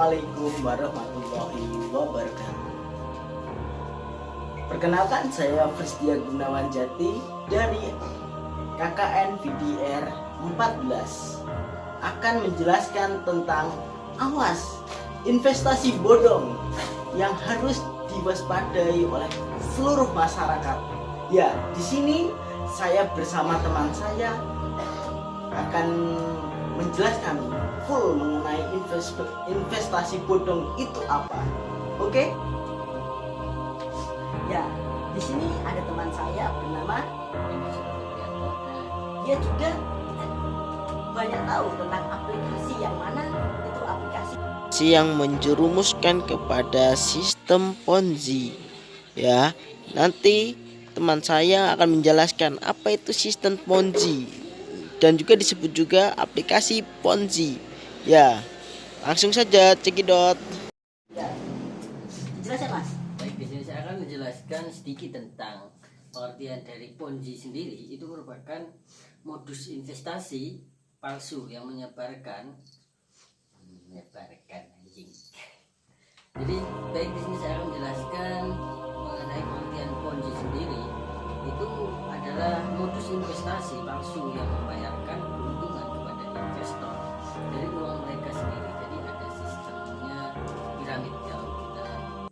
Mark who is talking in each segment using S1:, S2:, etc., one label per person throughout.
S1: Assalamualaikum warahmatullahi wabarakatuh. Perkenalkan, saya Frisdia Gunawan Jati dari KKN VDR 14 akan menjelaskan tentang awas investasi bodong yang harus diwaspadai oleh seluruh masyarakat. Ya, di sini saya bersama teman saya akan menjelaskan full mengenai investasi bodong itu apa. Oke?
S2: Ya, di sini ada teman saya bernama dia juga banyak tahu tentang aplikasi yang mana itu aplikasi
S3: yang menjerumuskan kepada sistem Ponzi. Ya, nanti teman saya akan menjelaskan apa itu sistem Ponzi dan juga disebut juga aplikasi Ponzi. Ya, langsung saja cekidot.
S2: ya. Jelas ya, Mas?
S4: Baik, di sini saya akan menjelaskan sedikit tentang pengertian dari Ponzi sendiri. Itu merupakan modus investasi palsu yang menyebarkan anjing. Jadi baik, di sini saya akan menjelaskan mengenai pengertian Ponzi sendiri. Itu adalah modus investasi palsu yang membayarkan keuntungan kepada investor dari uang mereka sendiri. Jadi ada sistemnya piramid. Kalau kita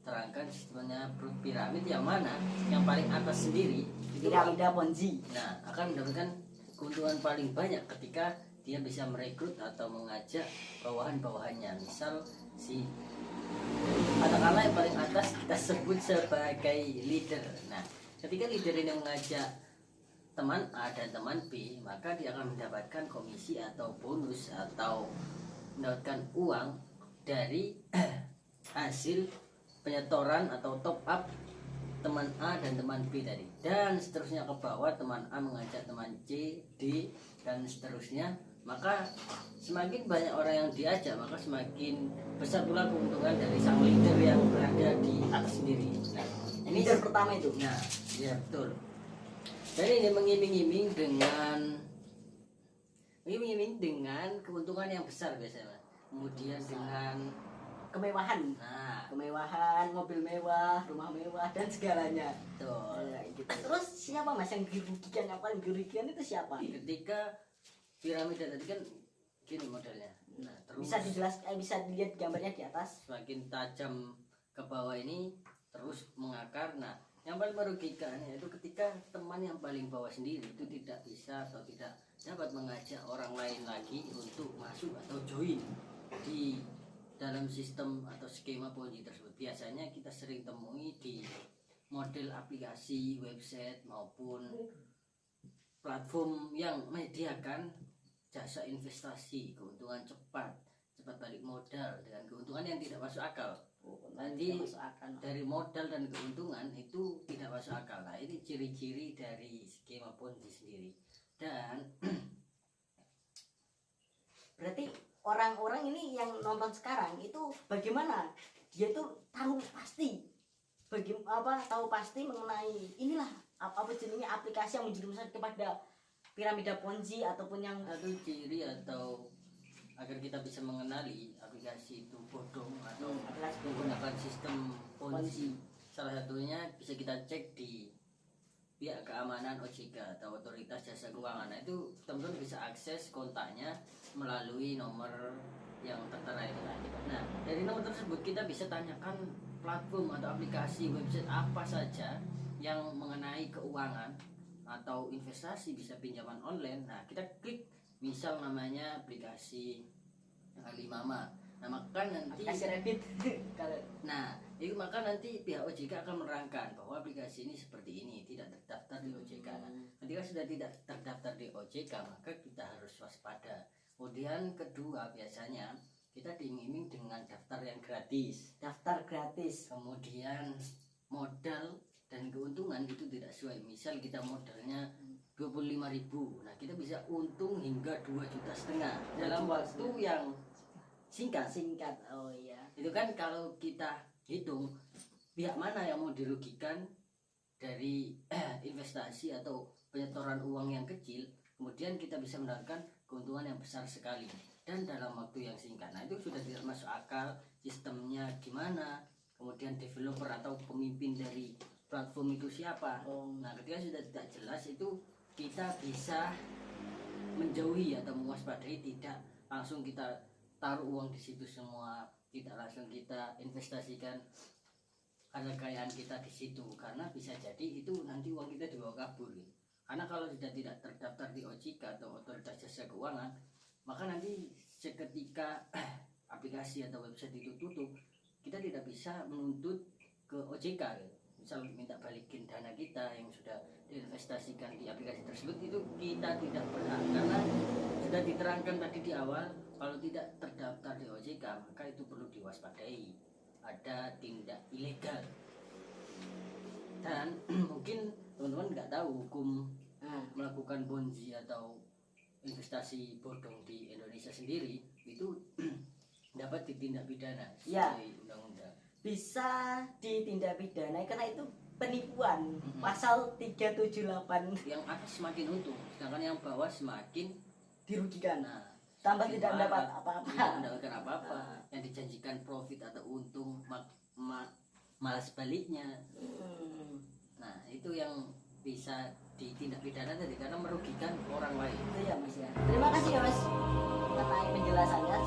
S4: terangkan sistemnya piramid yang mana yang paling atas sendiri itu
S2: Piramida Ponzi.
S4: nah akan mendapatkan keuntungan paling banyak ketika dia bisa merekrut atau mengajak bawahan-bawahannya. Misal si katakanlah yang paling atas kita sebut sebagai leader. Nah, ketika leader ini mengajak teman A dan teman B, maka dia akan mendapatkan komisi atau bonus atau mendapatkan uang dari hasil penyetoran atau top up teman A dan teman B tadi, dan seterusnya ke bawah. Teman A mengajak teman C, D, dan seterusnya. Maka semakin banyak orang yang diajak, maka semakin besar pula keuntungan dari sang leader yang berada di atas sendiri. Nah, ini
S2: Leader pertama itu.
S4: Nah, ya betul. Dan ini mengiming-iming dengan keuntungan yang besar biasanya. Kemudian dengan
S2: Kemewahan, mobil mewah, rumah mewah, dan segalanya.
S4: betul.
S2: Ya, gitu. Terus siapa, Mas, yang dirugikan? Yang paling dirugikan itu siapa?
S4: Ketika piramida tadi kan gini modelnya. Nah, terus
S2: Bisa dijelaskan, bisa dilihat gambarnya di atas.
S4: semakin tajam ke bawah ini terus mengakar. Nah, yang paling merugikan yaitu ketika teman yang paling bawah sendiri itu tidak bisa atau tidak dapat mengajak orang lain lagi untuk masuk atau join di dalam sistem atau skema Ponzi tersebut. Biasanya kita sering temui di model aplikasi, website maupun platform yang menyediakan jasa investasi, keuntungan cepat balik modal dengan keuntungan yang tidak masuk akal. Nanti dari modal dan keuntungan itu tidak masuk akal. Nah, ini ciri-ciri dari skema Ponzi sendiri. Dan
S2: Berarti orang-orang ini yang nonton sekarang itu bagaimana? Dia tuh tahu pasti tahu pasti mengenai inilah apa jenisnya aplikasi yang menjerumuskan kepada piramida Ponzi ataupun yang
S4: satu ciri atau agar kita bisa mengenali aplikasi itu bodong atau menggunakan sistem Ponzi, salah satunya bisa kita cek di pihak keamanan OJK atau Otoritas Jasa Keuangan. Nah, itu teman-teman bisa akses kontaknya melalui nomor yang tertera itu. Nah, dari nomor tersebut kita bisa tanyakan platform atau aplikasi website apa saja yang mengenai keuangan atau investasi, bisa pinjaman online. Nah, kita klik misal namanya aplikasi Alimama. Nah, maka nanti
S2: aplikasi Rabbit.
S4: Nah, itu maka nanti pihak OJK akan menerangkan bahwa aplikasi ini seperti ini, tidak terdaftar di OJK. Nah, ketika sudah tidak terdaftar di OJK, maka kita harus waspada. Kemudian kedua, biasanya kita diiming dengan daftar yang gratis.
S2: Daftar gratis.
S4: Kemudian modal dan keuntungan itu tidak sesuai. Misal kita modalnya 25.000, nah kita bisa untung hingga 2,5 juta dalam waktu yang singkat.
S2: Oh iya.
S4: Itu kan kalau kita hitung pihak mana yang mau dirugikan dari investasi atau penyetoran uang yang kecil, kemudian kita bisa mendapatkan keuntungan yang besar sekali dan dalam waktu yang singkat. Nah, itu sudah tidak masuk akal sistemnya gimana, kemudian developer atau pemimpin dari platform itu siapa. Nah ketika sudah tidak jelas itu kita bisa menjauhi atau mewaspadai, tidak langsung kita taruh uang di situ semua, tidak langsung kita investasikan harta kekayaan kita di situ, karena bisa jadi itu nanti uang kita dibawa kabur. Karena kalau sudah tidak terdaftar di OJK atau Otoritas Jasa Keuangan, maka nanti seketika aplikasi atau website itu tutup, kita tidak bisa menuntut ke OJK gitu. Misal minta balikin dana kita yang sudah diinvestasikan di aplikasi tersebut, itu kita tidak berhak, karena sudah diterangkan tadi di awal, kalau tidak terdaftar di OJK maka itu perlu diwaspadai, ada tindak ilegal. Dan mungkin teman-teman nggak tahu hukum melakukan bonzi atau investasi bodong di Indonesia sendiri itu dapat ditindak pidana
S2: Ya.
S4: sesuai undang-undang.
S2: Bisa ditindak pidana karena itu penipuan. Pasal 378
S4: Yang atas semakin untung, sedangkan yang bawah semakin
S2: dirugikan.
S4: nah
S2: Tambah
S4: semakin
S2: tidak
S4: parah.
S2: mendapat apa-apa.
S4: Tidak mendapatkan apa-apa. Yang dijanjikan profit atau untung malah sebaliknya. Nah itu yang bisa ditindak pidana tadi, karena merugikan orang lain.
S2: Itu ya Mas ya. Terima kasih ya Mas mengenai penjelasannya.